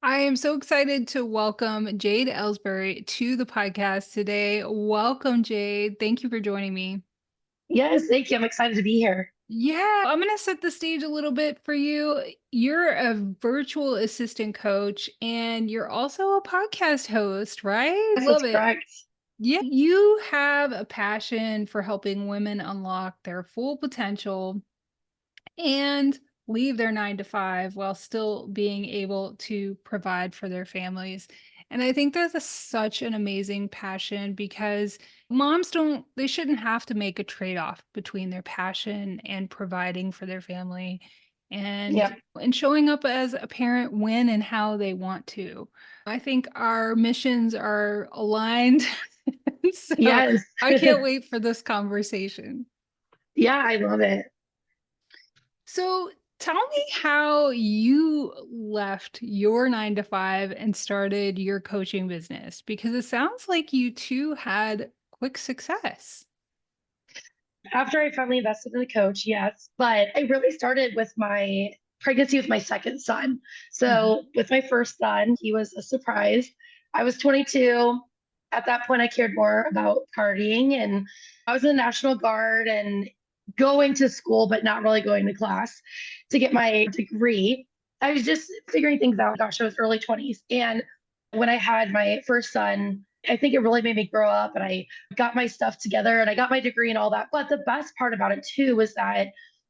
I am so excited to welcome Jade Elsberry to the podcast today. Welcome, Jade. Thank you for joining me. Yes, thank you. I'm excited to be here. Yeah, I'm going to set the stage a little bit for you. You're a virtual assistant coach and you're also a podcast host, right? Yes, that's Love it. correct. Yeah, you have a passion for helping women unlock their full potential and leave their 9 to 5 while still being able to provide for their families. And I think that's such an amazing passion because they shouldn't have to make a trade off between their passion and providing for their family and Yep. showing up as a parent when and how they want to. I think our missions are aligned. So Yes. I can't wait for this conversation. Yeah, I love it. So tell me how you left your 9 to 5 and started your coaching business because it sounds like you too had quick success. After I finally invested in a coach, yes. But I really started with my pregnancy with my second son. Mhm. So with my first son, he was a surprise. I was 22. At that point, I cared more about partying, and I was in the National Guard and going to school, but not really going to class to get my degree. I was just figuring things out. Gosh, I was early 20s. And when I had my first son, I think it really made me grow up, and I got my stuff together and I got my degree and all that. But the best part about it too was that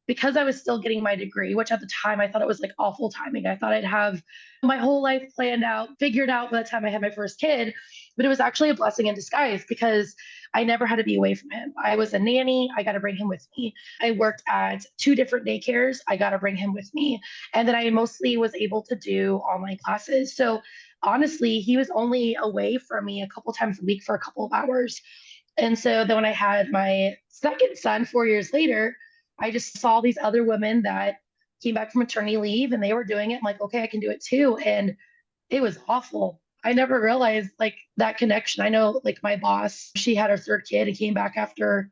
because I was still getting my degree, which at the time I thought it was like awful timing. I thought I'd have my whole life planned out, figured out by the time I had my first kid. But it was actually a blessing in disguise because I never had to be away from him. I was a nanny. I got to bring him with me. I worked at two different daycares. I got to bring him with me. And then I mostly was able to do online classes. So honestly, he was only away from me a couple times a week for a couple of hours. And so then when I had my second son 4 years later, I just saw these other women that came back from maternity leave and they were doing it. I'm like, okay, I can do it too. And it was awful. I never realized like that connection. I know like my boss, she had her third kid and came back after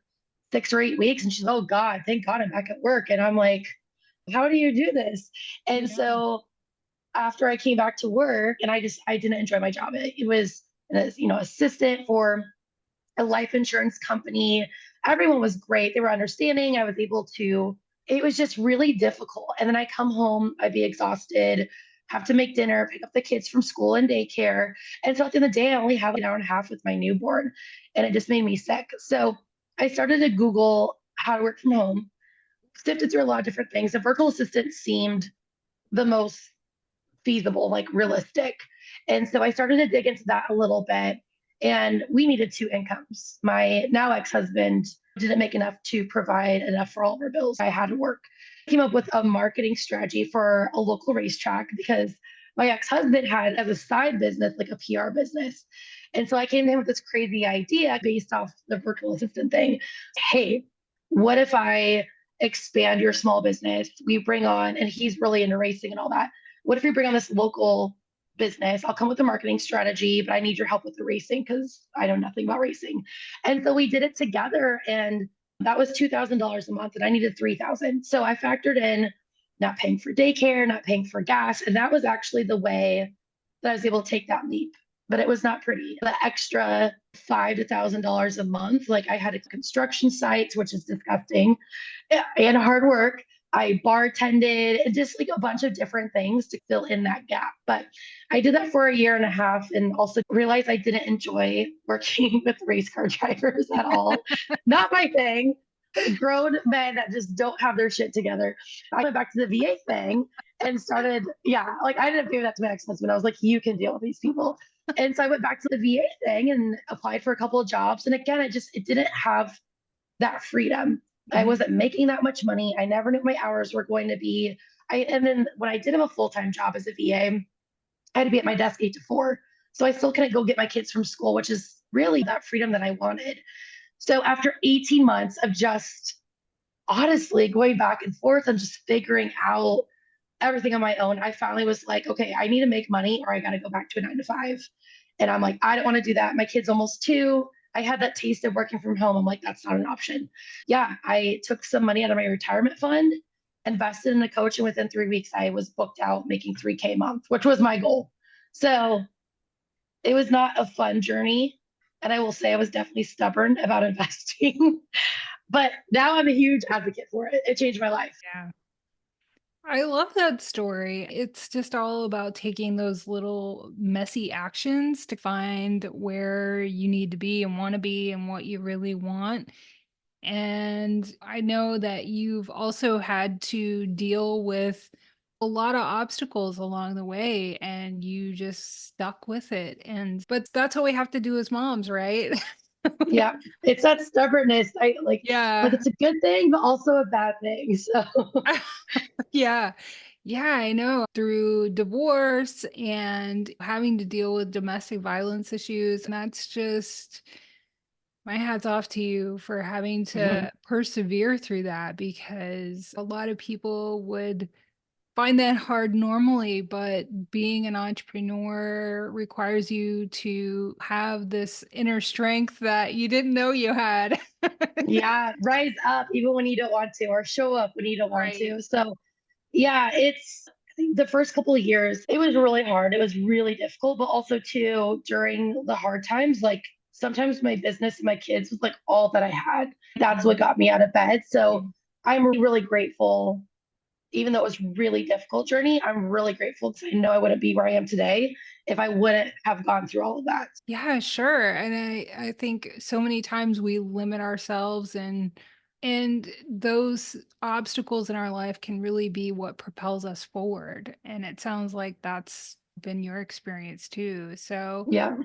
6 or 8 weeks and she's, oh God, thank God I'm back at work. And I'm like, how do you do this? And Yeah. so after I came back to work and I didn't enjoy my job. It was assistant for a life insurance company. Everyone was great. They were understanding. I was able to, it was just really difficult. And then I come home, I'd be exhausted, have to make dinner, pick up the kids from school and daycare. And so at the end of the day, I only have an hour and a half with my newborn. And it just made me sick. So I started to Google how to work from home, sifted through a lot of different things. A virtual assistant seemed the most feasible, like realistic. And so I started to dig into that a little bit. And we needed two incomes. My now ex husband didn't make enough to provide enough for all of our bills. I had to work. I came up with a marketing strategy for a local racetrack because my ex husband had, as a side business, like a PR business. And so I came to him with this crazy idea based off the virtual assistant thing. Hey, what if I expand your small business? We bring on, and he's really into racing and all that. What if we bring on this local business? I'll come with the marketing strategy, but I need your help with the racing because I know nothing about racing. And so we did it together, and that was $2,000 a month, and I needed 3,000. So I factored in not paying for daycare, not paying for gas, and that was actually the way that I was able to take that leap. But it was not pretty. The extra five to $1,000 a month, like I had a construction sites, which is disgusting, and hard work. I bartended and just like a bunch of different things to fill in that gap. But I did that for a year and a half and also realized I didn't enjoy working with race car drivers at all. Not my thing. Grown men that just don't have their shit together. I went back to the VA thing and started, yeah, like I ended up giving that to my ex-husband. I was like, you can deal with these people. And so I went back to the VA thing and applied for a couple of jobs. And again, it didn't have that freedom. I Mhm. wasn't making that much money. I never knew what my hours were going to be. And then when I did have a full-time job as a VA, I had to be at my desk 8 to 4. So I still couldn't go get my kids from school, which is really that freedom that I wanted. So after 18 months of just honestly going back and forth and just figuring out everything on my own, I finally was like, okay, I need to make money or I got to go back to a 9 to 5. And I'm like, I don't want to do that. My kid's almost 2. I had that taste of working from home. I'm like, that's not an option. Yeah, I took some money out of my retirement fund, invested in a coach, and within 3 weeks, I was booked out making 3K a month, which was my goal. So it was not a fun journey. And I will say I was definitely stubborn about investing. But now I'm a huge advocate for it. It changed my life. Yeah. I love that story. It's just all about taking those little messy actions to find where you need to be and want to be and what you really want. And I know that you've also had to deal with a lot of obstacles along the way and you just stuck with it. And but that's what we have to do as moms, right? Yeah. It's that stubbornness. I like Yeah. it's a good thing, but also a bad thing. So Yeah. Yeah, I know. Through divorce and having to deal with domestic violence issues, and that's just my hat's off to you for having mhm. to persevere through that because a lot of people would find that hard normally, but being an entrepreneur requires you to have this inner strength that you didn't know you had. Yeah, rise up even when you don't want to, or show up when you don't want Right. to. So yeah, I think the first couple of years, it was really hard. It was really difficult, but also too during the hard times, like sometimes my business and my kids was like all that I had. That's what Mhm. got me out of bed. So I'm really grateful, even though it was really difficult journey. I'm really grateful because I know I wouldn't be where I am today if I wouldn't have gone through all of that. Yeah, sure. And I think so many times we limit ourselves and those obstacles in our life can really be what propels us forward. And it sounds like that's been your experience too. Yeah.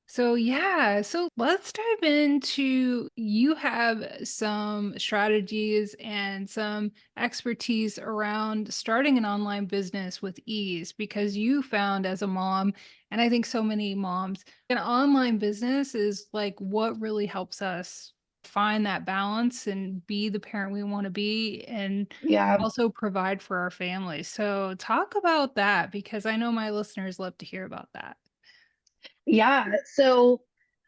So let's dive into you have some strategies and some expertise around starting an online business with ease because you found as a mom, and I think so many moms, an online business is like what really helps us find that balance and be the parent we want to be and Yeah. also provide for our families. So talk about that because I know my listeners love to hear about that. Yeah. So,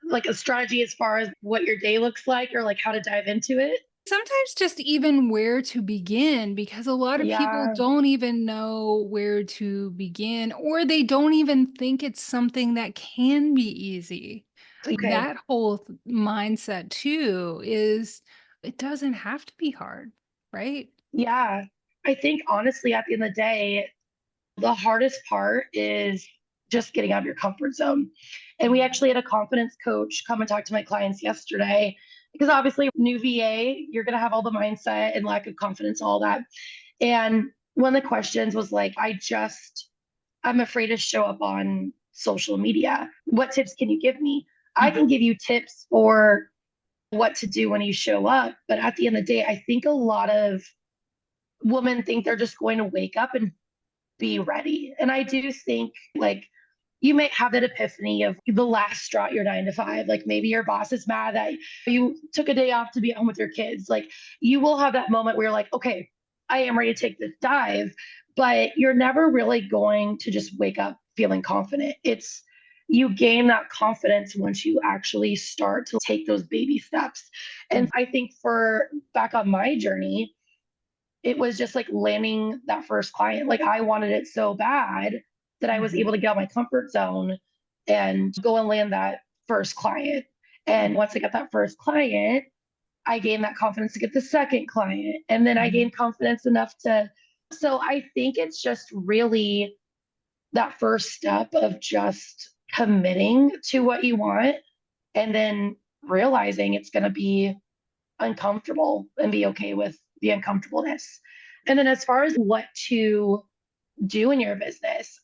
like a strategy as far as what your day looks like or like how to dive into it. Sometimes just even where to begin because a lot of people Yeah. don't even know where to begin or they don't even think it's something that can be easy. Okay. That whole mindset too is it doesn't have to be hard, right? Yeah. I think honestly, at the end of the day, the hardest part is just getting out of your comfort zone. And we Mhm. actually had a confidence coach come and talk to my clients yesterday because obviously, new VA, you're going to have all the mindset and lack of confidence, all that. And one of the questions was like, I'm afraid to show up on social media. What tips can you give me? I Mhm. can give you tips for what to do when you show up. But at the end of the day, I think a lot of women think they're just going to wake up and be ready. And I do think like you may have that epiphany of the last straw at your 9 to 5. Like maybe your boss is mad that you took a day off to be at home with your kids. Like you will have that moment where you're like, okay, I am ready to take this dive, but you're never really going to just wake up feeling confident. It's you gain that confidence once you actually start to take those baby steps. And I think for back on my journey, it was just like landing that first client. Like I wanted it so bad that I was Mhm. able to get out of my comfort zone and go and land that first client. And Mhm. once I got that first client, I gained that confidence to get the second client. And then I Mhm. gained confidence enough to. So I think it's just really that first step of just committing to what you want and then realizing it's going to be uncomfortable and be okay with the uncomfortableness. And then as far as what to do in your business,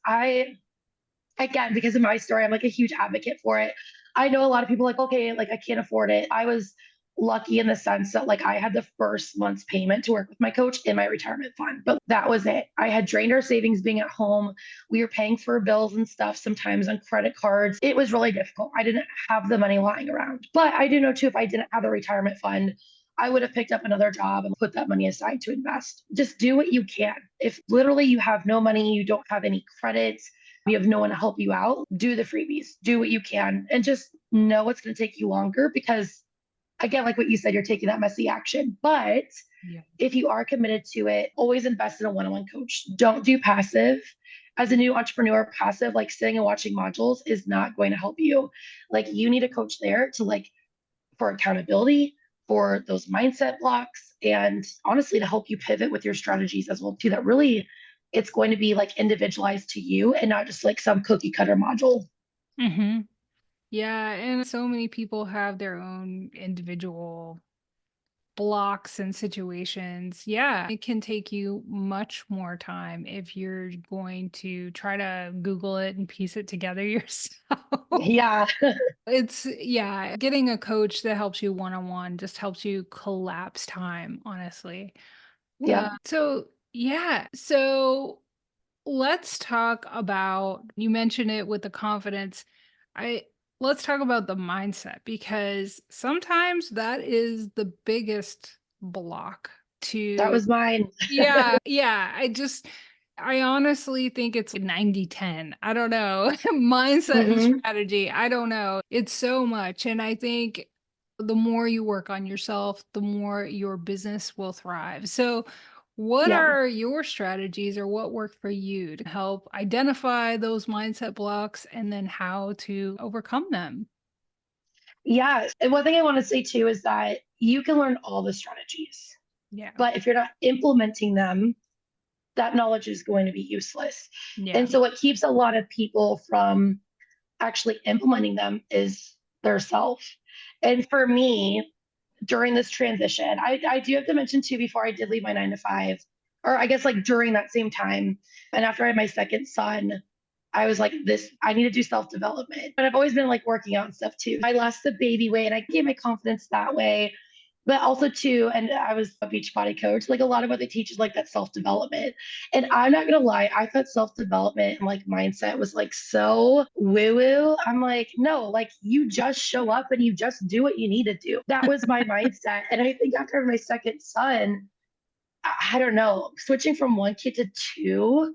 again, because of my story, I'm like a huge advocate for it. I know a lot of people like, okay, like I can't afford it. I was lucky in the sense that like I had the first month's payment to work with my coach in my retirement fund, but that was it. I had drained our savings being at home. We were paying for bills and stuff sometimes on credit cards. It was really difficult. I didn't have the money lying around. But I do know too, if I didn't have the retirement fund, I would have picked up another job and put that money aside to invest. Just do what you can. If literally you have no money, you don't have any credits, you have no one to help you out, do the freebies, do what you can, and just know it's going to take you longer because, again, like what you said, you're taking that messy action. But Yeah. if you are committed to it, always invest in a one on one coach. Don't do passive. as a new entrepreneur, passive, like sitting and watching modules is not going to help you. Like you need a coach there to like for accountability, for those mindset blocks, and honestly to help you pivot with your strategies as well too. That really it's going to be like individualized to you and not just like some cookie cutter module. Hmm. Yeah, and so many people have their own individual blocks and situations. Yeah, it can take you much more time if you're going to try to Google it and piece it together yourself. Yeah. Yeah, getting a coach that helps you one on one just helps you collapse time, honestly. Yep. So let's talk about, you mentioned it with the confidence. I Let's talk about the mindset because sometimes that is the biggest block That to. was mine. Yeah, yeah. I honestly think it's 90-10. I don't know. Mindset and Hmm. strategy. I don't know. It's so much. And I think the more you work on yourself, the more your business will thrive. So, what Yeah. are your strategies or what worked for you to help identify those mindset blocks and then how to overcome them? Yeah. And one thing I want to say too is that you can learn all the strategies, Yeah. but if you're not implementing them, that knowledge is going to be useless. Yeah. And so what keeps a lot of people from actually implementing them is their self. And for me, during this transition, I do have to mention too, before I did leave my 9 to 5, or I guess like during that same time, and after I had my second son, I was like, this, I need to do self development. But I've always been like working out and stuff too. I lost the baby weight and I gained my confidence that way. But also too, and I was a beach body coach. Like a lot of what they teach is like that self development. And I'm not gonna lie, I thought self development and like mindset was like so woo woo. I'm like, no, like you just show up and you just do what you need to do. That was my mindset. And I think after my second son, I don't know, switching from one kid to two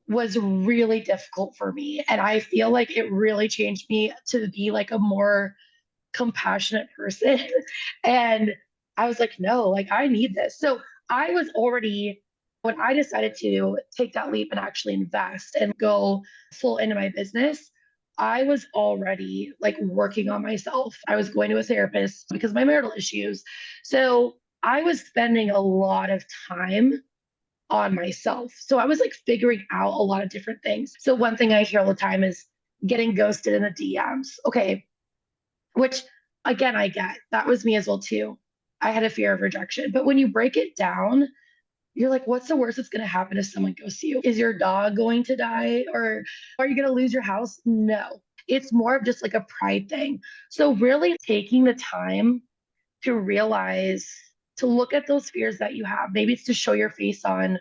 was really difficult for me. And I feel like it really changed me to be like a more compassionate person. And I was like, no, like I need this. So I was already, when I decided to take that leap and actually invest and go full into my business, I was already like working on myself. I was going to a therapist because of my marital issues. So I was spending a lot of time on myself. So I was like figuring out a lot of different things. So one thing I hear all the time is getting ghosted in the DMs. Okay, which again, I get that was me as well too. I had a fear of rejection. But when you break it down, you're like, what's the worst that's going to happen if someone ghosts you? Is your dog going to die or are you going to lose your house? No. It's more of just like a pride thing. So, really taking the time to realize, to look at those fears that you have. Maybe it's to show your face on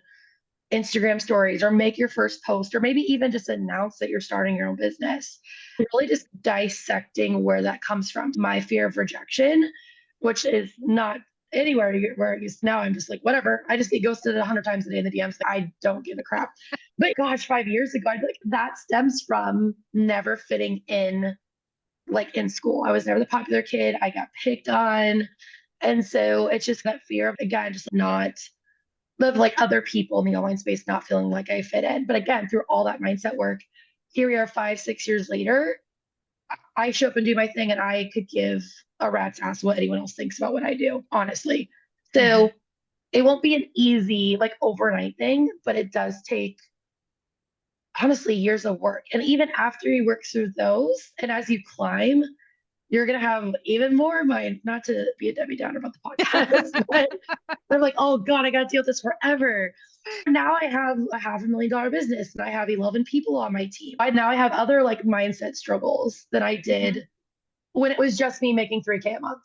Instagram stories or make your first post, or maybe even just announce that you're starting your own business. Really just dissecting where that comes from. My fear of rejection, which is not anywhere where it is now. I'm just like, whatever. I just get ghosted 100 times a day in the DMs. I don't give a crap. But gosh, 5 years ago, I'd be like, that stems from never fitting in, like in school. I was never the popular kid. I got picked on. And so it's just that fear of, again, just not of like other people in the online space not feeling like I fit in. But again, through all that mindset work, here we are 5, 6 years later. I show up and do my thing, and I could give a rat's ass what anyone else thinks about what I do, honestly. Mhm. So it won't be an easy, like overnight thing, but it does take honestly years of work. And even after you work through those, and as you climb, you're gonna have even more mind, not to be a Debbie Downer about the podcast, but I'm like, oh God, I gotta deal with this forever. Now I have a $500,000 business and I have 11 people on my team. Now I have other like mindset struggles that I Mhm. did when it was just me making 3K a month.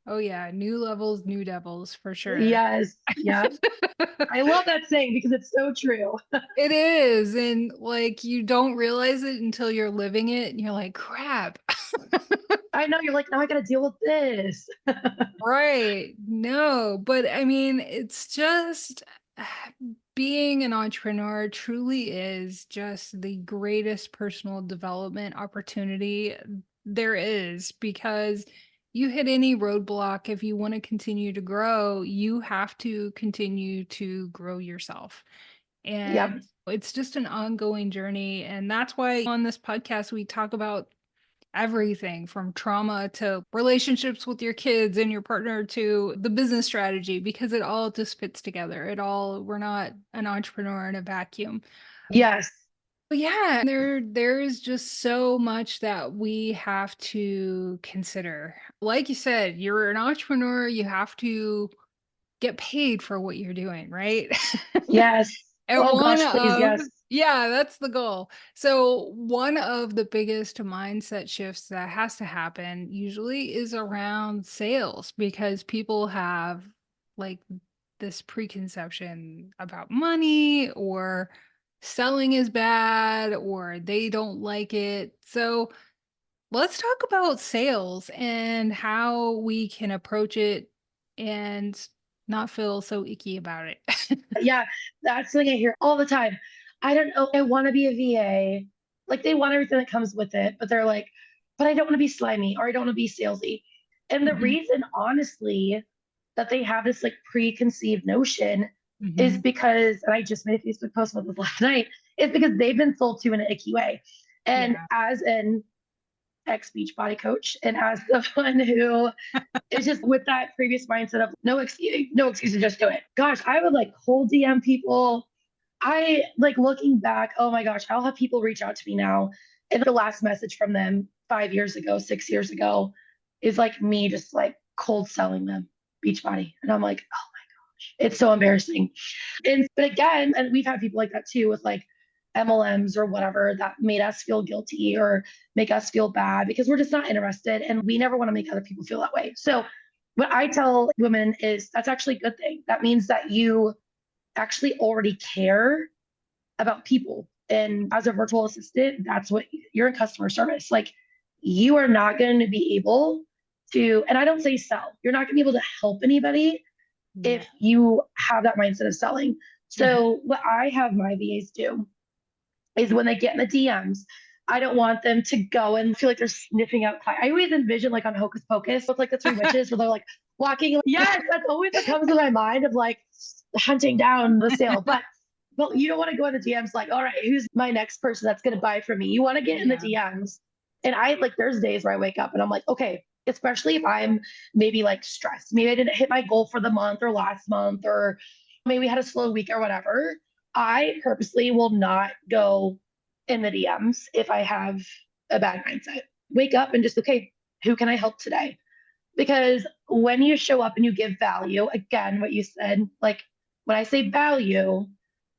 Oh yeah, new levels, new devils for sure. Yes. Yeah. I love that saying because it's so true. It is, and, like, you don't realize it until you're living it, and you're like, "Crap." I know you're like, now I got to deal with this. Right. No, but, I mean, it's just being an entrepreneur truly is just the greatest personal development opportunity there is because you hit any roadblock, if you wanna continue to grow, you have to continue to grow yourself. And Yep. It's just an ongoing journey. And that's why on this podcast, we talk about everything from trauma to relationships with your kids and your partner to the business strategy, because it all just fits together. We're not an entrepreneur in a vacuum. Yes. But yeah, there's just so much that we have to consider. Like you said, you're an entrepreneur, you have to get paid for what you're doing, right? Yes. And Oh one gosh, please, of yes. yeah, that's the goal. So one of the biggest mindset shifts that has to happen usually is around sales, because people have like this preconception about money, or selling is bad, or they don't like it. So let's talk about sales and how we can approach it and not feel so icky about it. Yeah, that's something I hear all the time. I don't know, I want to be a VA. Like they want everything that comes with it, but they're like, but I don't want to be slimy or I don't want to be salesy. And the Mhm, reason, honestly, that they have this like preconceived notion is mhm. because, and I just made a Facebook post about this last night, is because they've been sold to in an icky way. And Yeah. as an ex beach body coach and as someone who it's just with that previous mindset of no excuse, just do it. Gosh, I would like cold DM people. I like looking back, oh my gosh, I'll have people reach out to me now. And the last message from them 5 years ago, 6 years ago is like me just like cold selling them Beachbody. And I'm like, oh, it's so embarrassing. And but again, and we've had people like that too with like MLMs or whatever that made us feel guilty or make us feel bad because we're just not interested and we never want to make other people feel that way. So what I tell women is that's actually a good thing. That means that you actually already care about people. And as a virtual assistant, that's what you're in customer service. Like you are not going to be able to, and I don't say sell, you're not going to be able to help anybody Yeah. if you have that mindset of selling. Mhm. So what I have my VAs do is when they get in the DMs, I don't want them to go and feel like they're sniffing out clients. I always envision like on Hocus Pocus with like the three witches where they're like walking. Yes, that's always what comes to my mind of like hunting down the sale. But you don't want to go in the DMs like, all right, who's my next person that's going to buy from me? You want to get in the Yeah. DMs. And I like, there's days where I wake up and I'm like, okay, especially if I'm maybe like stressed. Maybe I didn't hit my goal for the month or last month, or maybe we had a slow week or whatever. I purposely will not go in the DMs if I have a bad mindset. Wake up and just, okay, who can I help today? Because when you show up and you give value, again, what you said, like when I say value,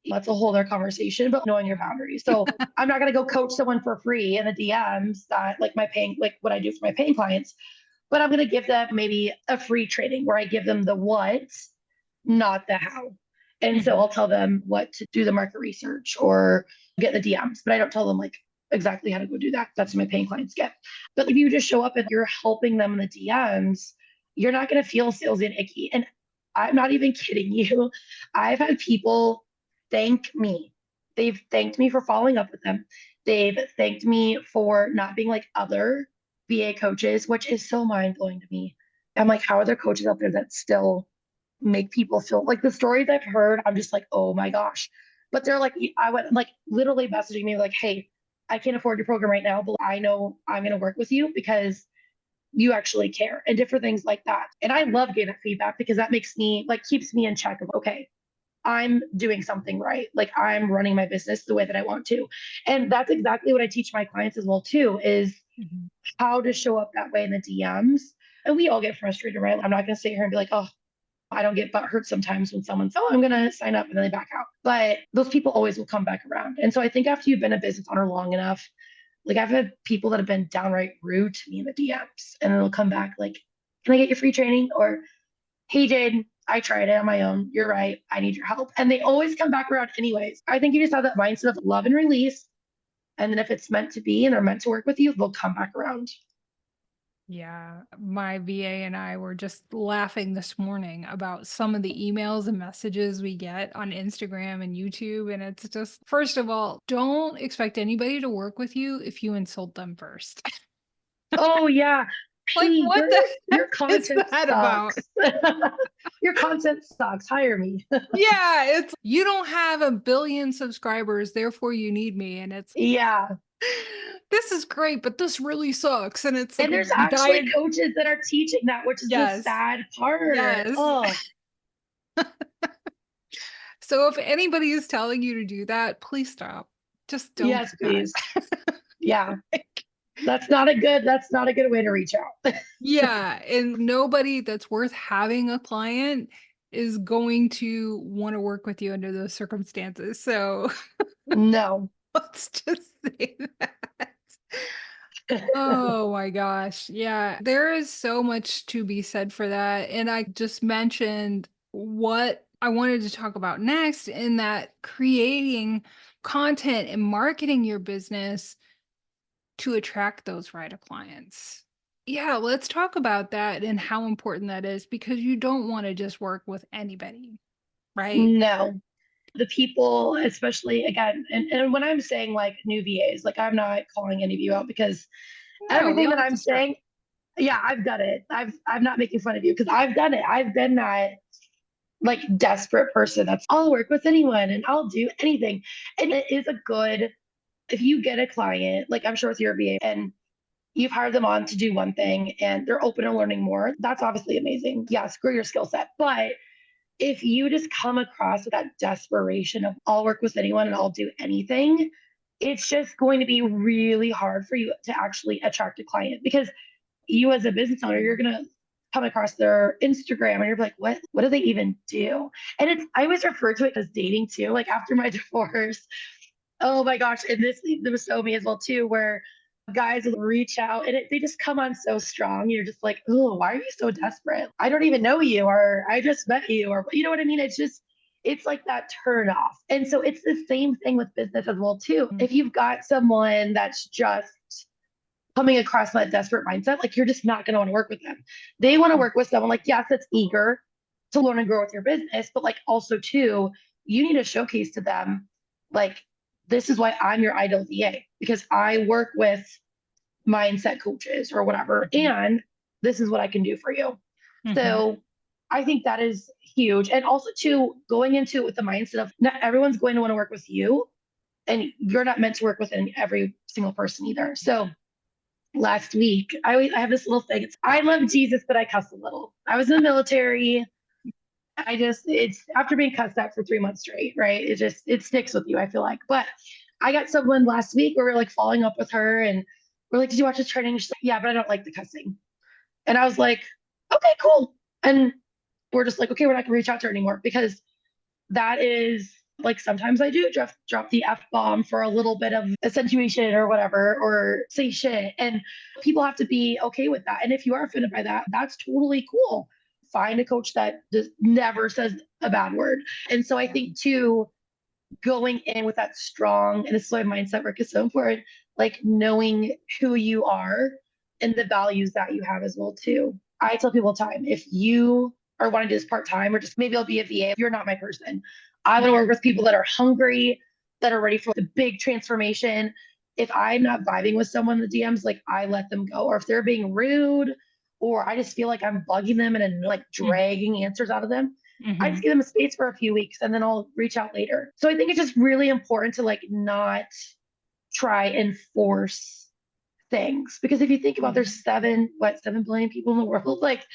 that's a whole other conversation, but knowing your boundaries. So I'm not going to go coach someone for free in the DMs that like my paying, like what I do for my paying clients, but I'm going to give them maybe a free training where I give them the what, not the how. And so Mhm. I'll tell them what to do the market research or get the DMs, but I don't tell them like exactly how to go do that. That's what my paying clients get. But if you just show up and you're helping them in the DMs, you're not going to feel salesy and icky. And I'm not even kidding you. I've had people thank me. They've thanked me for following up with them. They've thanked me for not being like other VA coaches, which is so mind blowing to me. I'm like, how are there coaches out there that still make people feel like the stories I've heard? I'm just like, oh my gosh. But they're like, I went like literally messaging me like, hey, I can't afford your program right now, but I know I'm going to work with you because you actually care and different things like that. And I love getting that feedback because that makes me like keeps me in check of, okay, I'm doing something right. Like I'm running my business the way that I want to. And that's exactly what I teach my clients as well too, is Mhm. how to show up that way in the DMs. And we all get frustrated, right? I'm not going to sit here and be like, oh, I don't get butt hurt sometimes when someone's, oh, I'm going to sign up and then they back out. But those people always will come back around. And so I think after you've been a business owner long enough, like I've had people that have been downright rude to me in the DMs and they'll come back like, can I get your free training? Or, hey, Jade, I tried it on my own. You're right. I need your help. And they always come back around anyways. I think you just have that mindset of love and release. And then if it's meant to be and they're meant to work with you, they'll come back around. Yeah, my VA and I were just laughing this morning about some of the emails and messages we get on Instagram and YouTube. And it's just, first of all, don't expect anybody to work with you if you insult them first. Oh, yeah. Like, Hey, what the your heck is content that about? sucks. Your content sucks. Hire me. Yeah, it's you don't have a billion subscribers, therefore you need me. And it's Yeah. this is great, but this really sucks. And it's like And a there's actually diet. coaches that are teaching that, which is the Yes. sad part. Yes. Oh, So if anybody is telling you to do that, please stop. Just don't yes, do please. that. Yeah. That's not a good way to reach out. Yeah, and nobody that's worth having a client is going to wanna work with you under those circumstances, so No. let's just say that. Oh my gosh, yeah, there is so much to be said for that, and I just mentioned what I wanted to talk about next in that creating content and marketing your business to attract those right of clients. Yeah, let's talk about that and how important that is because you don't want to just work with anybody, right? No. The people, especially again, and when I'm saying like new VAs, like I'm not calling any of you out because No, we everything all that have I'm to start. saying, yeah, I've done it. I'm not making fun of you because I've done it. I've been that like desperate person that's I'll work with anyone and I'll do anything. And it is a good if you get a client, like I'm sure with your VA and you've hired them on to do one thing and they're open to learning more, that's obviously amazing. Yeah, screw your skill set. But if you just come across with that desperation of I'll work with anyone and I'll do anything, it's just going to be really hard for you to actually attract a client because you as a business owner, you're gonna come across their Instagram and you're like, what do they even do? And it's I always refer to it as dating too. Like after my divorce, oh my gosh, and this was so me as well too, where guys will reach out and they just come on so strong. You're just like, oh, why are you so desperate? I don't even know you, or I just met you, or you know what I mean? It's like that turn off. And so it's the same thing with business as well too. Mm. If you've got someone that's just coming across that desperate mindset, like you're just not going to want to work with them. They want to work with someone like, yes, that's eager to learn and grow with your business, but like also too, you need to showcase to them, like, this is why I'm your ideal VA because I work with mindset coaches or whatever, Mhm. and this is what I can do for you. Mhm. So I think that is huge. And also too, going into it with the mindset of not everyone's going to want to work with you, and you're not meant to work with every single person either. So last week. I have this little thing. I love Jesus, but I cuss a little. I was in the military. It's after being cussed out for 3 months straight, right? It sticks with you, I feel like. But I got someone last week where we are like following up with her and we're like, did you watch the training? She's like, yeah, but I don't like the cussing. And I was like, okay, cool. And we're just like, okay, we're not gonna reach out to her anymore because that is like sometimes I do drop the F bomb for a little bit of accentuation or whatever, or say shit. And people have to be okay with that. And if you are offended by that, that's totally cool. Find a coach that just never says a bad word. And so I think too, going in with that strong, and this is why mindset work is so important, like knowing who you are and the values that you have as well too. I tell people all the time, if you are wanting to do this part-time or just maybe I'll be a VA, you're not my person. I want to work with people that are hungry, that are ready for the big transformation. If I'm not vibing with someone in the DMs, like I let them go. Or if they're being rude, or I just feel like I'm bugging them and like Mm. dragging answers out of them, I just Mhm. give them a space for a few weeks and then I'll reach out later. So I think it's just really important to like not try and force things because if you think about Mhm. there's 7 billion people in the world, like it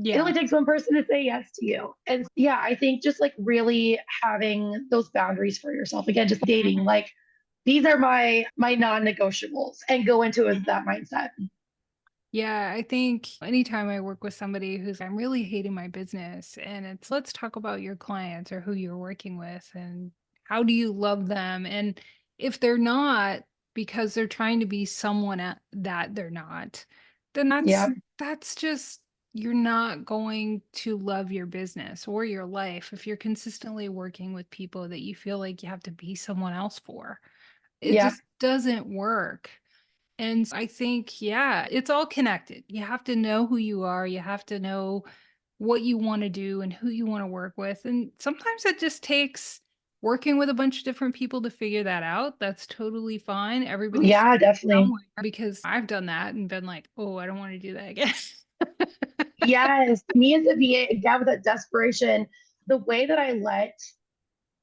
Yeah. only takes one person to say yes to you. And yeah, I think just like really having those boundaries for yourself. Again, just dating, Mhm. like these are my non-negotiables and go into it with Mhm. that mindset. Yeah, I think anytime I work with somebody who's I'm really hating my business and it's let's talk about your clients or who you're working with and how do you love them? And if they're not because they're trying to be someone that they're not, then Yeah. that's just you're not going to love your business or your life if you're consistently working with people that you feel like you have to be someone else for. It Yeah. just doesn't work. And I think, yeah, it's all connected. You have to know who you are. You have to know what you want to do and who you want to work with. And sometimes it just takes working with a bunch of different people to figure that out, that's totally fine. Everybody Yeah, starts definitely. somewhere because I've done that and been like, "Oh, I don't wanna do that again." Yes, me as a VA, again, with that desperation, the way that I let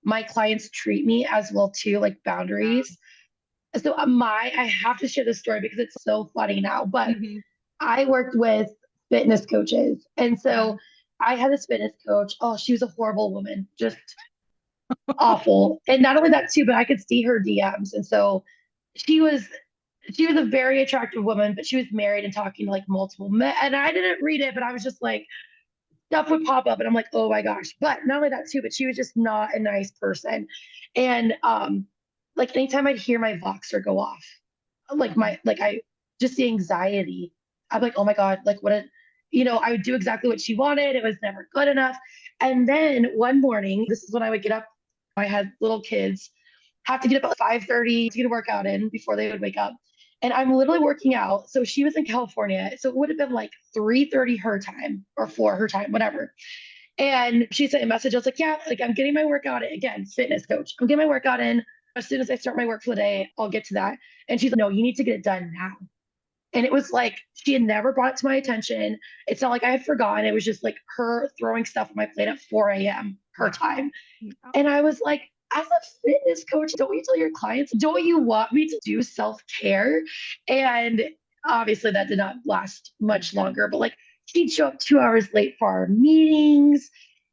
my clients treat me as well too, like boundaries. So I have to share this story because it's so funny now, but Mhm. I worked with fitness coaches. And Yeah. so I had this fitness coach. Oh, she was a horrible woman, just awful. And not only that too, but I could see her DMs. And so she was she was a very attractive woman, but she was married and talking to like multiple men. And I didn't read it, but I was just like, stuff would pop up and I'm like, oh my gosh. But not only that too, but she was just not a nice person. And like anytime I'd hear my Voxer go off, Mhm. I just the anxiety. I'm like, oh my God, like what a I would do exactly what she wanted. It was never good enough. And then one morning, this is when I would get up. I had little kids, have to get up at 5:30 to get a workout in before they would wake up. And I'm literally working out. So she was in California. So it would have been like 3:30 her time or 4 her time, whatever. And she sent a message. I was like, yeah, like I'm getting my workout in. Again, fitness coach. I'm getting my workout in. As soon as I start my work for the day, I'll get to that. And she's like, no, you need to get it done now. And it was like she had never brought it to my attention. It's not like I had forgotten. It was just like her throwing stuff on my plate at 4 a.m. her Yeah. time. Yeah. And I was like, as a fitness coach, don't you tell your clients, don't you want me to do self care? And obviously that did not last much longer, but like she'd show up 2 hours late for our meetings.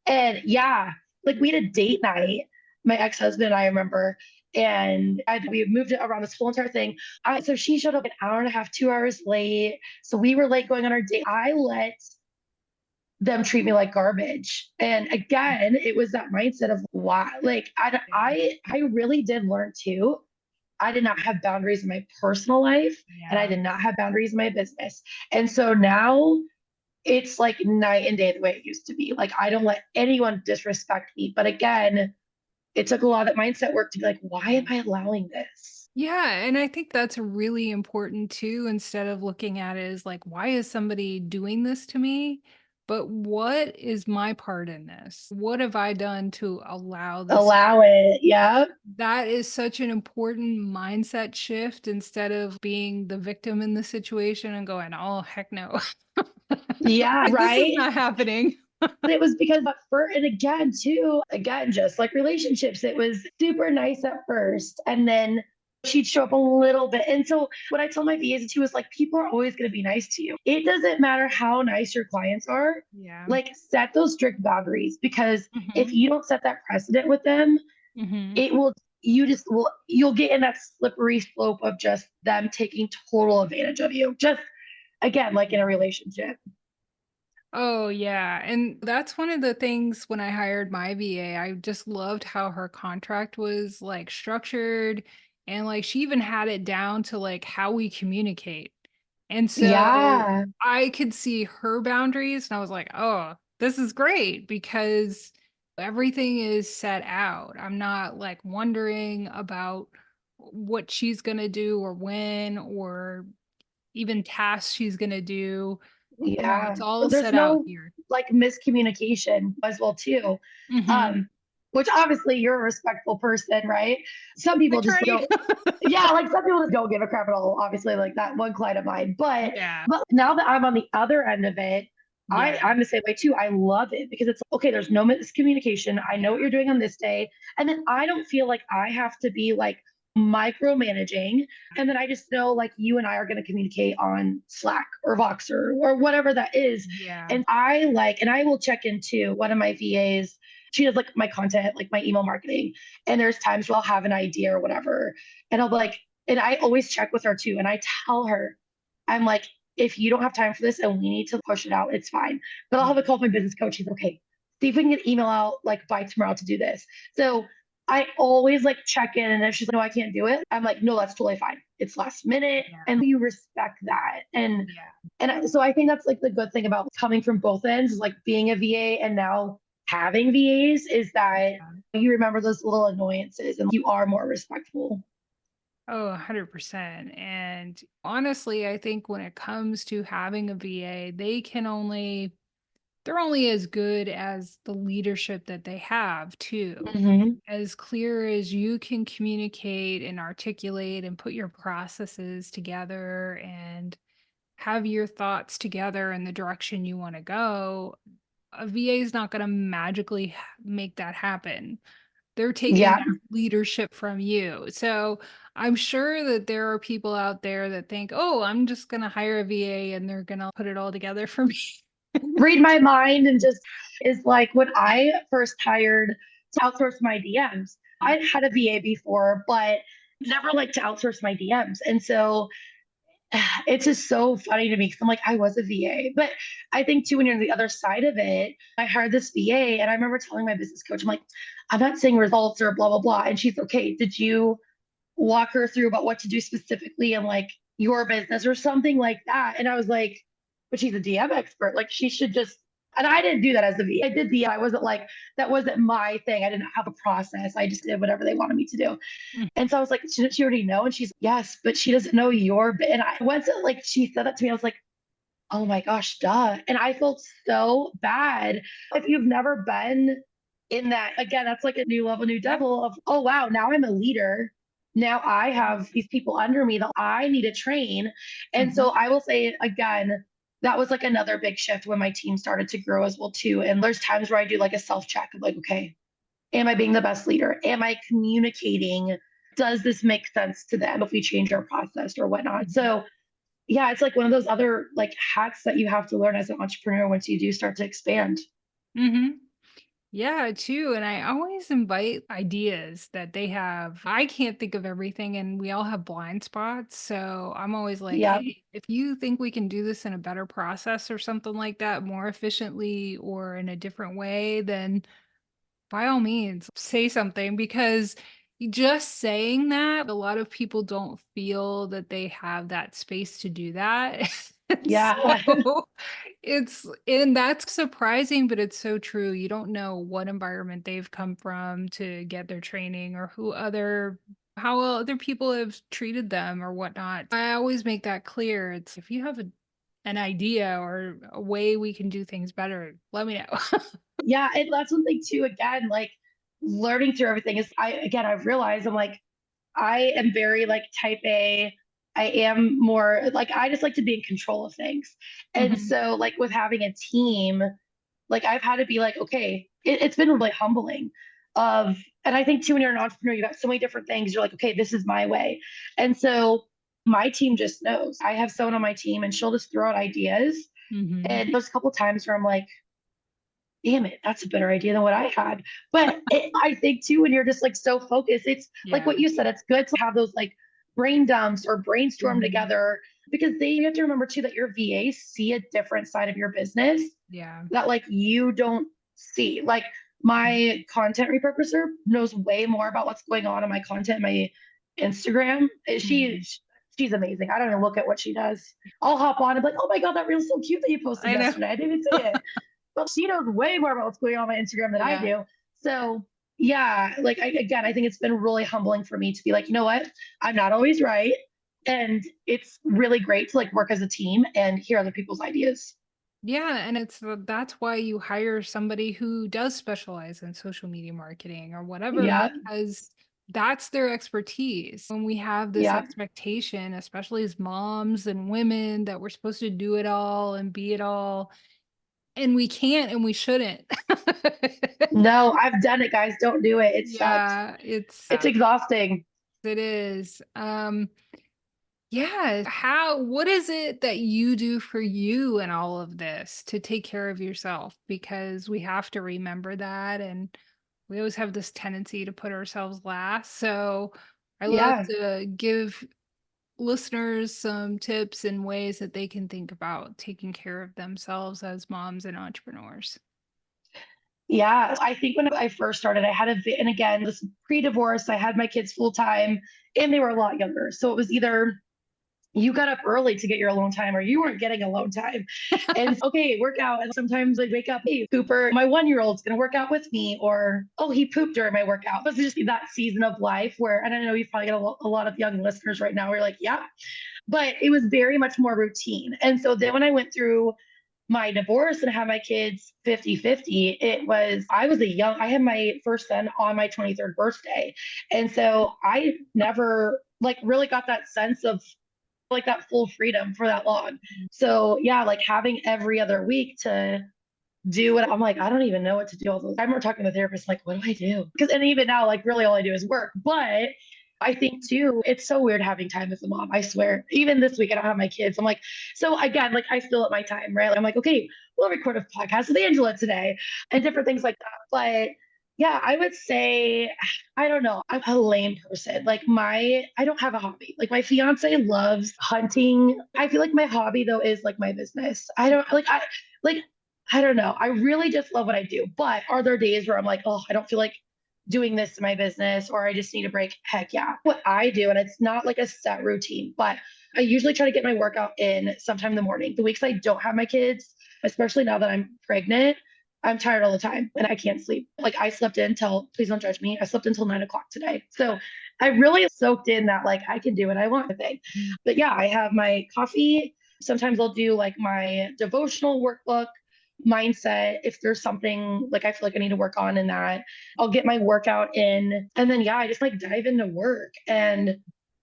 And yeah, like we had a date night, my ex husband and I remember. And we had moved it around this whole entire thing. So she showed up an hour and a half, 2 hours late. So we were late going on our date. I let them treat me like garbage. And again, it was that mindset of why, like, Yeah. I really did learn too. I did not have boundaries in my personal life, and I Yeah. did not have boundaries in my business. And so now it's like night and day the way it used to be. Like, I don't let anyone disrespect me. But again, it took a lot of that mindset work to be like, why am I allowing this? Yeah, and I think that's really important too, instead of looking at it as like, why is somebody doing this to me? But what is my part in this? What have I done to allow this? Allow it. Yeah. That is such an important mindset shift instead of being the victim in the situation and going, oh, heck no. Yeah. This is Right. not happening. But it was because at first, and again, too, again, just like relationships, it was super nice at first. And then she'd show up a little bit. And so what I told my VAs too was like, people are always going to be nice to you. It doesn't matter how nice your clients are. Yeah. Like set those strict boundaries because if Hmm. you don't set that precedent with them, Hmm. it will you'll get in that slippery slope of just them taking total advantage of you. Just again, like in a relationship. Oh, yeah, and that's one of the things when I hired my VA, I just loved how her contract was, like, structured, and, like, she even had it down to, like, how we communicate, and so Yeah. I could see her boundaries, and I was like, "Oh, this is great," because everything is set out. I'm not, like, wondering about what she's gonna do or when or even tasks she's gonna do. No, Yeah. it's all There's set out no here. like miscommunication as well too. Mhm. Um, which obviously you're a respectful person, right? Some I people just try. don't, yeah, like some people just don't give a crap at all, obviously, like that one client of mine. Yeah. But now that I'm on the other end of it, Yeah. I'm the same way too. I love it because it's okay, there's no miscommunication. I know what you're doing on this day. And then I don't feel like I have to be like micromanaging. And then I just know like you and I are going to communicate on Slack or Voxer or whatever that is. Yeah. And and I will check into one of my VAs. She does like my content, like my email marketing. And there's times where I'll have an idea or whatever. And I'll be like, and I always check with her too. And I tell her, I'm like, if you don't have time for this and we need to push it out, it's fine. But I'll have a Yeah. call with my business coach. He's okay. See if we can get email out like by tomorrow to do this. So I always like check in, and if she's like, no, I can't do it, I'm like, no, that's totally fine. It's last minute, Yeah. and you respect that. Yeah. So I think that's like the good thing about coming from both ends, is like being a VA and now having VAs is that Yeah. you remember those little annoyances and you are more respectful. Oh, 100%. And honestly, I think when it comes to having a VA, they can only they're only as good as the leadership that they have too. Hmm. As clear as you can communicate and articulate and put your processes together and have your thoughts together in the direction you want to go, a VA is not going to magically make that happen. They're taking Yeah. that leadership from you. So I'm sure that there are people out there that think, oh, I'm just going to hire a VA and they're going to put it all together for me. Read my mind and just is like when I first hired to outsource my DMs. I had a VA before, but never liked to outsource my DMs. And so it's just so funny to me because I'm like, I was a VA. But I think too, when you're on the other side of it, I hired this VA and I remember telling my business coach, I'm like, I'm not seeing results or blah, blah, blah. And she's okay. Did you walk her through about what to do specifically in like your business or something like that? And I was like, but she's a DM expert. Like she should just, and I didn't do that as a VA. I did the, I wasn't like, that wasn't my thing. I didn't have a process. I just did whatever they wanted me to do. Mm. And so I was like, shouldn't she already know? And she's yes, but she doesn't know your bit. And I wasn't like, she said that to me. I was like, oh my gosh, duh. And I felt so bad. If you've never been in that, again, that's like a new level, new Yep. devil of, oh wow, now I'm a leader. Now I have these people under me that I need to train. And Mhm. so I will say again, that was like another big shift when my team started to grow as well too. And there's times where I do like a self-check of like, okay, am I being the best leader? Am I communicating? Does this make sense to them if we change our process or whatnot? Mhm. So yeah, it's like one of those other like hacks that you have to learn as an entrepreneur once you do start to expand. Mhm. Yeah, too. And I always invite ideas that they have. I can't think of everything, and we all have blind spots. So I'm always like, Yeah. hey, if you think we can do this in a better process or something like that, more efficiently or in a different way, then by all means, say something because just saying that, a lot of people don't feel that they have that space to do that. And Yeah. so and that's surprising, but it's so true. You don't know what environment they've come from to get their training or how other people have treated them or whatnot. I always make that clear. It's if you have an idea or a way we can do things better, let me know. Yeah. And that's something too, again, like learning through everything is I've realized I'm like, I am very like type A. I am more like I just like to be in control of things. And Mhm. so like with having a team, like I've had to be like, okay, it's been really humbling of, and I think too, when you're an entrepreneur, you got so many different things. You're like, okay, this is my way. And so my team just knows. I have someone on my team and she'll just throw out ideas. Mhm. And there's a couple times where I'm like, damn it, that's a better idea than what I had. But I think too, when you're just like so focused, it's like Yeah. what you said, it's good to have those like brain dumps or brainstorm Mhm. together because they you have to remember too that your VAs see a different side of your business Yeah. that like you don't see. Like Mhm. my content repurposer knows way more about what's going on in my content, my Instagram. Mhm. She's amazing. I don't even look at what she does. I'll hop on and be like, oh my God, that reel's so cute that you posted I know. yesterday. I didn't even see it. Well, she knows way more about what's going on my Instagram than I Yeah. do. So yeah, like again, I think it's been really humbling for me to be like, you know what? I'm not always right. And it's really great to like work as a team and hear other people's ideas. Yeah, and that's why you hire somebody who does specialize in social media marketing or whatever, Yeah. because that's their expertise. When we have this Yeah. expectation, especially as moms and women, that we're supposed to do it all and be it all, and we can't and we shouldn't. No, I've done it, guys. Don't do it. It sucks. Yeah, It's exhausting. it is. Yeah. What is it that you do for you in all of this to take care of yourself? Because we have to remember that. And we always have this tendency to put ourselves last. So I love Yeah. to give listeners some tips and ways that they can think about taking care of themselves as moms and entrepreneurs. Yeah. I think when I first started, I had and again, this pre-divorce, I had my kids full time and they were a lot younger. So it was either you got up early to get your alone time or you weren't getting alone time. And okay, work out. And sometimes I wake up, hey, Cooper, my 1 year old's going to work out with me, or oh, he pooped during my workout. It's just that season of life where, and I know you've probably got a lot of young listeners right now where you're like, yeah, but it was very much more routine. And so then when I went through my divorce and have my kids 50-50, I had my first son on my 23rd birthday. And so I never like really got that sense of like that full freedom for that long. So yeah, like having every other week to do what I'm like, I don't even know what to do. I remember talking to the therapist, like, what do I do? Because, and even now, like, really all I do is work. But I think too, it's so weird having time as a mom. I swear, even this week, I don't have my kids. I'm like, so again, like, I fill up my time, right? I'm like, okay, we'll record a podcast with Angela today and different things like that. But yeah, I would say, I don't know. I'm a lame person. I don't have a hobby. Like my fiance loves hunting. I feel like my hobby though is like my business. Like I don't know. I really just love what I do. But are there days where I'm like, oh, I don't feel like doing this in my business or I just need a break? Heck yeah. What I do, and it's not like a set routine, but I usually try to get my workout in sometime in the morning. The weeks I don't have my kids, especially now that I'm pregnant, I'm tired all the time and I can't sleep. Like I slept in till, please don't judge me. I slept until 9 o'clock today. So I really soaked in that like I can do what I want thing. But yeah, I have my coffee. Sometimes I'll do like my devotional workbook mindset. If there's something like I feel like I need to work on in that, I'll get my workout in. And then, yeah, I just like dive into work and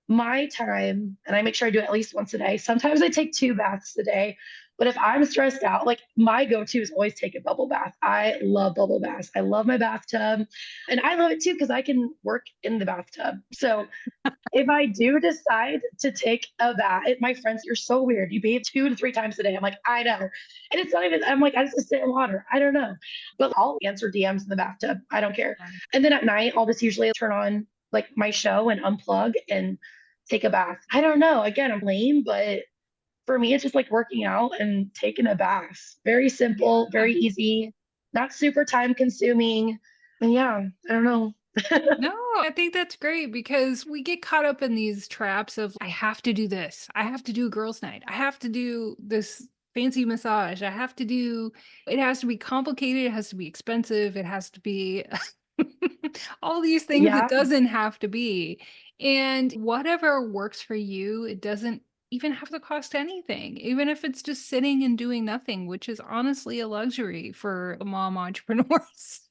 my time. And I make sure I do it at least once a day. Sometimes I take 2 baths a day. But if I'm stressed out, like my go to is always take a bubble bath. I love bubble baths. I love my bathtub. And I love it too because I can work in the bathtub. So if I do decide to take a bath, my friends, you're so weird. You bathe 2 to 3 times a day. I'm like, I know. And it's not even, I'm like, I just sit in water. I don't know. But I'll answer DMs in the bathtub. I don't care. And then at night, I'll just usually turn on like my show and unplug and take a bath. I don't know. Again, I'm lame, but for me, it's just like working out and taking a bath. Very simple, Yeah. very easy, not super time consuming. And yeah, I don't know. No, I think that's great because we get caught up in these traps of I have to do this. I have to do a girls' night. I have to do this fancy massage. I have to do it has to be complicated, it has to be expensive, it has to be all these things it Yeah. doesn't have to be. And whatever works for you, it doesn't even have to cost anything, even if it's just sitting and doing nothing, which is honestly a luxury for mom entrepreneurs.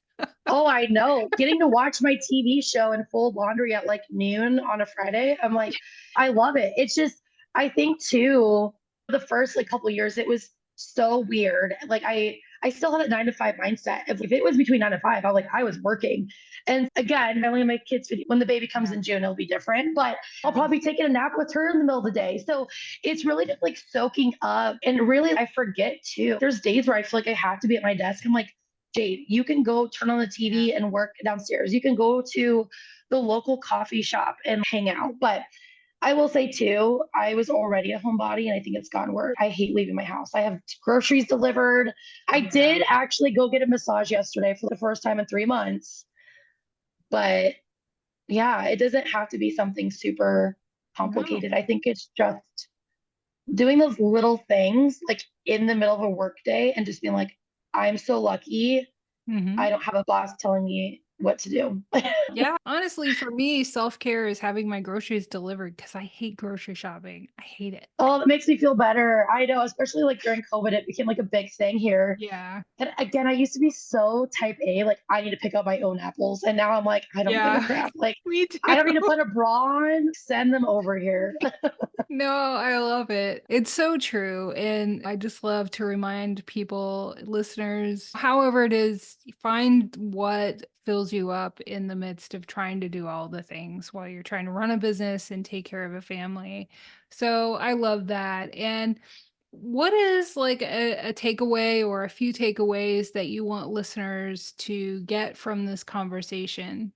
Oh, I know. Getting to watch my TV show and fold laundry at like noon on a Friday, I'm like, I love it. It's just, I think too, the first like couple years, it was so weird. Like I still have that 9 to 5 mindset. If it was between 9 to 5, I was working. And again, I only have my kids when the baby comes Yeah. in June, it'll be different. But I'll probably be taking a nap with her in the middle of the day. So it's really just like soaking up. And really, I forget too. There's days where I feel like I have to be at my desk. I'm like, Jade, you can go turn on the Yeah. TV and work downstairs. You can go to the local coffee shop and hang out. But I will say too, I was already a homebody and I think it's gotten worse. I hate leaving my house. I have groceries delivered. I Yeah. did actually go get a massage yesterday for the first time in 3 months. But yeah, it doesn't have to be something super No. complicated. I think it's just doing those little things like in the middle of a work day and just being like, I'm so lucky I Mhm. don't have a boss telling me what to do. Yeah, honestly, for me, self-care is having my groceries delivered because I hate grocery shopping. I hate it. Oh, that makes me feel better. I know, especially like during COVID, it became like a big thing here. Yeah. And again, I used to be so type A, like I need to pick up my own apples. And now I'm like, I don't give a Yeah. crap. Like, Me I too. don't need to put a bra on, send them over here. No, I love it. It's so true. And I just love to remind people, listeners, however it is, find what fills you up in the midst of trying to do all the things while you're trying to run a business and take care of a family. So I love that. And what is like a takeaway or a few takeaways that you want listeners to get from this conversation?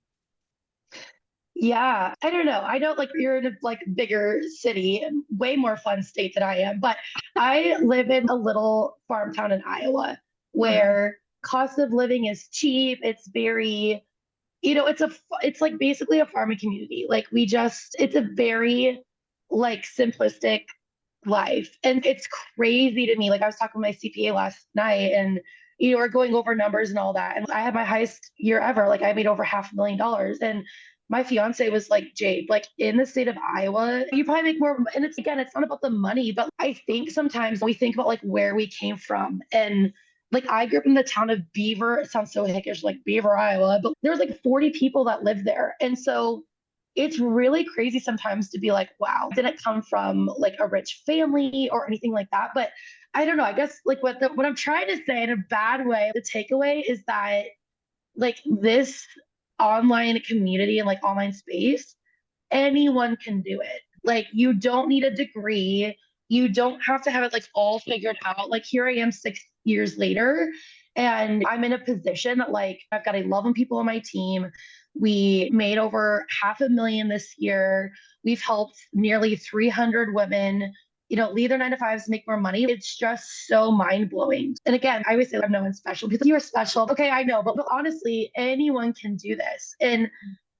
Yeah, I don't know. I don't like you're in a like bigger city, way more fun state than I am, but I live in a little farm town in Iowa Uh-huh. where cost of living is cheap. It's very, it's like basically a farming community. Like it's a very like simplistic life. And it's crazy to me. Like I was talking with my CPA last night and we're going over numbers and all that. And I had my highest year ever. Like I made over $500,000. And my fiance was like, Jade, like in the state of Iowa, you probably make more. And it's again, it's not about the money, but I think sometimes we think about like where we came from. And like I grew up in the town of Beaver. It sounds so hickish, like Beaver, Iowa, but there was like 40 people that lived there. And so it's really crazy sometimes to be like, wow, didn't come from like a rich family or anything like that. But I don't know. I guess like what I'm trying to say in a bad way, the takeaway is that like this online community and like online space, anyone can do it. Like you don't need a degree. You don't have to have it like all figured out. Like here I am 6 years later, and I'm in a position that like I've got 11 people on my team. We made over 500,000 this year. We've helped nearly 300 women, leave their 9 to 5s, make more money. It's just so mind blowing. And again, I always say I'm no one special because you're special. Okay, I know, but honestly, anyone can do this. And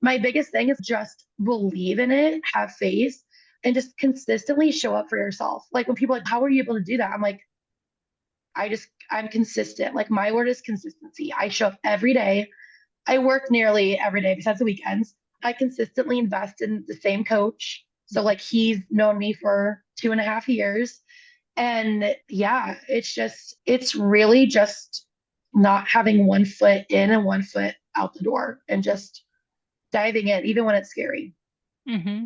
my biggest thing is just believe in it, have faith, and just consistently show up for yourself. Like when people are like, how are you able to do that? I'm like, I'm consistent. Like my word is consistency. I show up every day. I work nearly every day besides the weekends. I consistently invest in the same coach. So like he's known me for 2.5 years. And yeah, it's really just not having one foot in and one foot out the door and just diving in, even when it's scary. Hmm.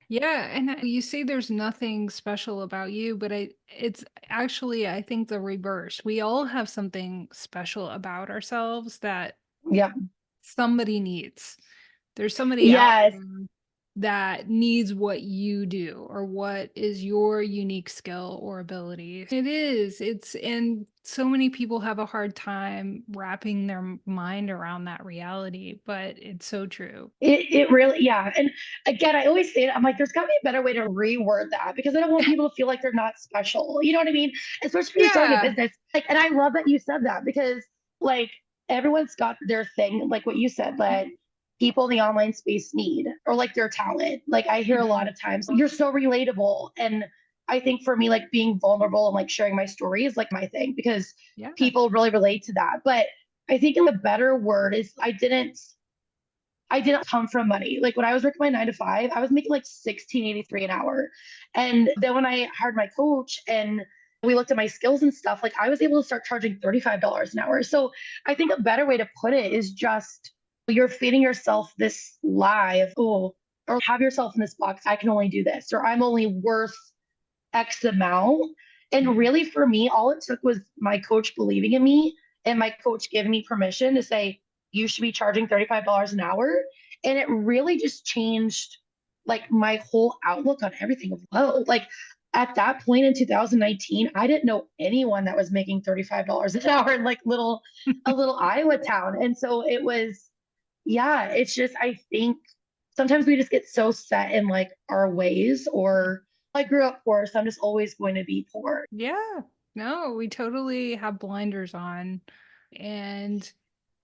Yeah, and you say there's nothing special about you, but it's actually, I think, the reverse. We all have something special about ourselves that Yeah. somebody needs. There's somebody out Yes. there that needs what you do or what is your unique skill or ability. And so many people have a hard time wrapping their mind around that reality, but it's so true. It really, yeah. And again, I always say it, I'm like, there's got to be a better way to reword that because I don't want people to feel like they're not special. You know what I mean? Especially if you're starting a Yeah. business. Like, and I love that you said that because like everyone's got their thing, like what you said, that people in the online space need or like their talent. Like I hear a lot Mhm. of times, you're so relatable. And I think for me, like being vulnerable and like sharing my story is like my thing because Yeah. people really relate to that. But I think in the better word is I didn't come from money. Like when I was working my 9 to 5, I was making like 16.83 an hour. And then when I hired my coach and we looked at my skills and stuff, like I was able to start charging $35 an hour. So I think a better way to put it is just you're feeding yourself this lie of, oh, or have yourself in this box. I can only do this, or I'm only worth X amount. And really, for me, all it took was my coach believing in me and my coach giving me permission to say, you should be charging $35 an hour. And it really just changed like my whole outlook on everything of whoa. Like at that point in 2019, I didn't know anyone that was making $35 an hour in like a little Iowa town. And so it was, yeah, it's just I think sometimes we just get so set in like our ways or I grew up poor, so I'm just always going to be poor. Yeah. No, we totally have blinders on. And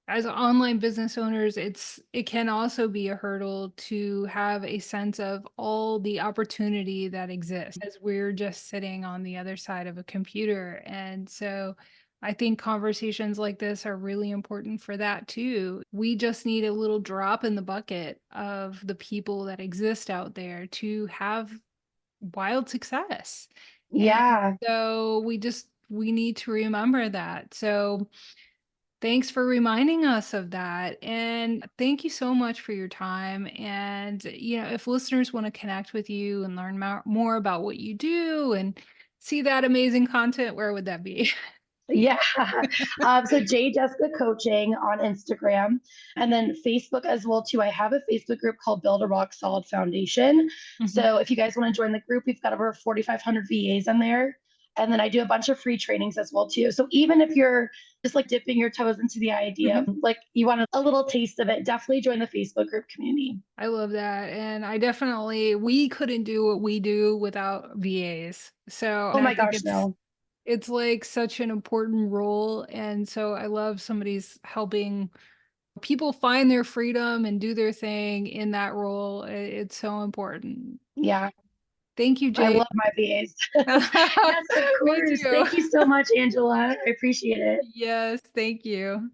as online business owners, it can also be a hurdle to have a sense of all the opportunity that exists as we're just sitting on the other side of a computer. And so I think conversations like this are really important for that too. We just need a little drop in the bucket of the people that exist out there to have wild success. And Yeah. so we need to remember that. So thanks for reminding us of that. And thank you so much for your time. And, if listeners want to connect with you and learn more about what you do and see that amazing content, where would that be? Yeah. So Jay Jessica Coaching on Instagram and then Facebook as well too. I have a Facebook group called Build a Rock Solid Foundation. Mhm. So if you guys want to join the group, we've got over 4,500 VAs in there. And then I do a bunch of free trainings as well too. So even if you're just like dipping your toes into the idea, Mhm. like you want a little taste of it, definitely join the Facebook group community. I love that. And we couldn't do what we do without VAs. So, Oh and I my think gosh, no. it's like such an important role. And so I love somebody's helping people find their freedom and do their thing in that role. It's so important. Yeah. Thank you, I Jay. love my VAs. Yes, of Me course. too. Thank you so much, Angela. I appreciate it. Yes, thank you.